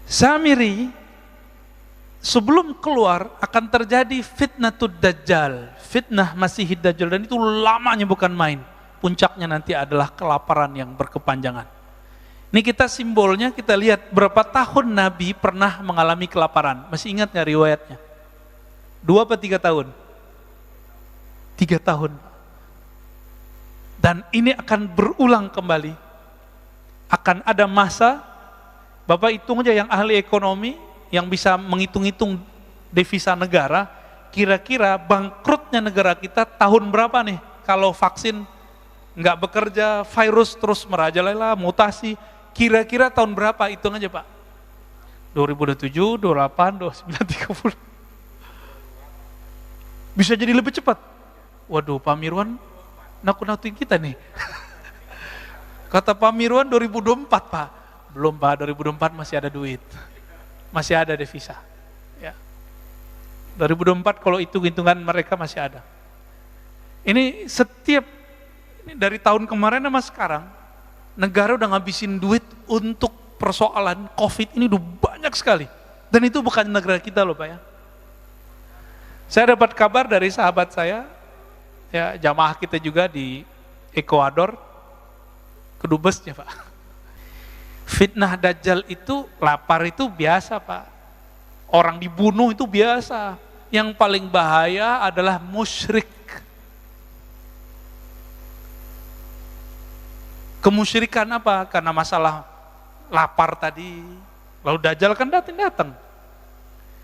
Samiri sebelum keluar akan terjadi fitnatud dajjal, fitnah Masihid Dajjal, dan itu lamanya bukan main. Puncaknya nanti adalah kelaparan yang berkepanjangan. Ini kita simbolnya, kita lihat berapa tahun Nabi pernah mengalami kelaparan. Masih ingat nggak riwayatnya? 2 atau 3 tahun? 3 tahun. Dan ini akan berulang kembali. Akan ada masa, Bapak hitung aja yang ahli ekonomi, yang bisa menghitung-hitung devisa negara, kira-kira bangkrutnya negara kita tahun berapa nih? Kalau vaksin nggak bekerja, virus terus merajalela, mutasi, kira-kira tahun berapa? Hitung aja Pak. 2027, 28, 29, 30. Bisa jadi lebih cepat. Waduh, Pak Mirwan nakut-nakutin kita nih. Kata Pak Mirwan 2024 Pak. Belum Pak, 2024 masih ada duit. Masih ada devisa. Ya. 2024 kalau hitung-hitungan mereka masih ada. Ini dari tahun kemarin sama sekarang, negara udah ngabisin duit untuk persoalan COVID ini udah banyak sekali. Dan itu bukan negara kita loh Pak ya. Saya dapat kabar dari sahabat saya, ya jamaah kita juga di Ekuador, kedubesnya Pak. Fitnah Dajjal itu, lapar itu biasa Pak. Orang dibunuh itu biasa. Yang paling bahaya adalah musyrik. Kemusyrikan apa? Karena masalah lapar tadi. Lalu Dajjal kan datang.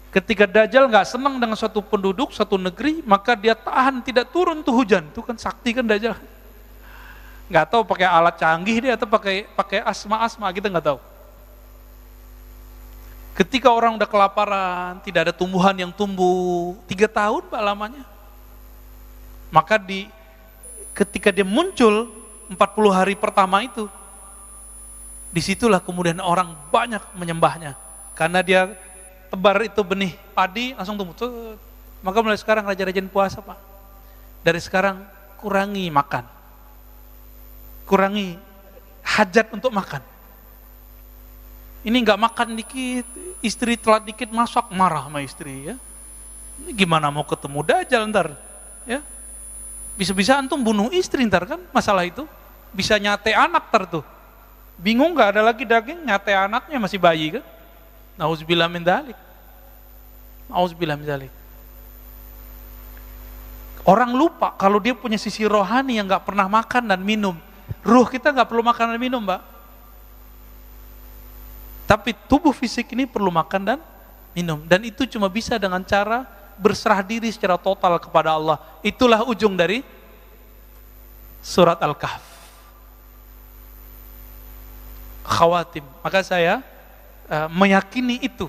Ketika Dajjal nggak senang dengan suatu penduduk, suatu negeri, maka dia tahan tidak turun tuh hujan. Itu kan sakti kan Dajjal. Nggak tahu pakai alat canggih dia atau pakai asma kita nggak tahu. Ketika orang udah kelaparan, tidak ada tumbuhan yang tumbuh 3 tahun Pak lamanya, maka ketika dia muncul 40 hari pertama itu, disitulah kemudian orang banyak menyembahnya karena dia tebar itu benih padi langsung tumbuh. Maka mulai sekarang rajin-rajin puasa Pak. Dari sekarang kurangi makan. Kurangi hajat untuk makan. Ini nggak makan dikit, istri telat dikit masak marah sama istri ya. Ini gimana mau ketemu Dajjal ntar? Ya, bisa-bisa antum bunuh istri ntar kan masalah itu. Bisa nyate anak ntar tuh. Bingung nggak ada lagi daging, nyate anaknya masih bayi kan? Nauzubillah min dzalik. Nauzubillah min dzalik. Orang lupa kalau dia punya sisi rohani yang nggak pernah makan dan minum. Ruh kita nggak perlu makan dan minum, Mbak. Tapi tubuh fisik ini perlu makan dan minum. Dan itu cuma bisa dengan cara berserah diri secara total kepada Allah. Itulah ujung dari surat Al-Kahf. Khawatim. Maka saya meyakini itu.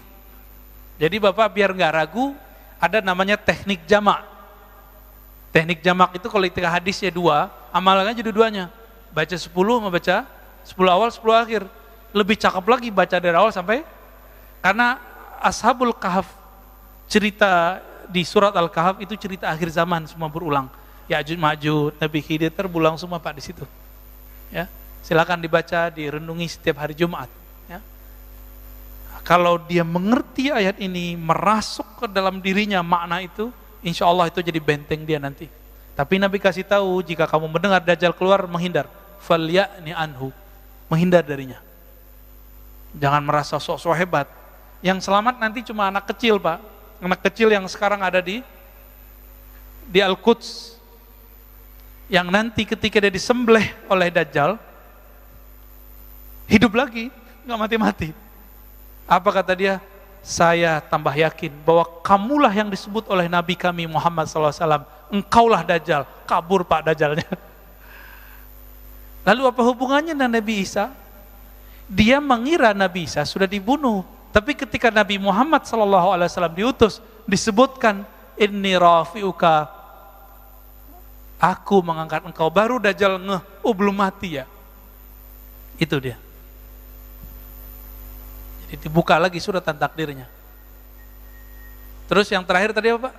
Jadi Bapak biar nggak ragu, ada namanya teknik jamak. Teknik jamak itu kalau ketika hadisnya 2, amalannya jadi 2-nya. Baca 10 sama baca 10 awal 10 akhir. Lebih cakep lagi baca dari awal sampai, karena Ashabul Kahf, cerita di surat Al-Kahf itu cerita akhir zaman, semua berulang. Ya'juj Ma'juj, Nabi Khidir terulang semua Pak di situ. Ya, silakan dibaca, direnungi setiap hari Jumat. Ya. Kalau dia mengerti ayat ini, merasuk ke dalam dirinya makna itu, insya Allah itu jadi benteng dia nanti. Tapi Nabi kasih tahu, jika kamu mendengar Dajjal keluar, menghindar. Falya'ni anhu, menghindar darinya. Jangan merasa sok-sok hebat. Yang selamat nanti cuma anak kecil Pak. Anak kecil yang sekarang ada di Al-Quds. Yang nanti ketika dia disembelih oleh Dajjal, hidup lagi, nggak mati-mati. Apa kata dia? Saya tambah yakin bahwa kamulah yang disebut oleh Nabi kami Muhammad SAW. Engkaulah Dajjal. Kabur Pak Dajjalnya. Lalu apa hubungannya dengan Nabi Isa? Dia mengira Nabi Isa sudah dibunuh. Tapi ketika Nabi Muhammad SAW diutus, disebutkan inni rafi'uka, aku mengangkat engkau. Baru Dajjal ngeh, oh belum mati ya. Itu dia. Jadi dibuka lagi suratan takdirnya. Terus yang terakhir tadi apa Pak?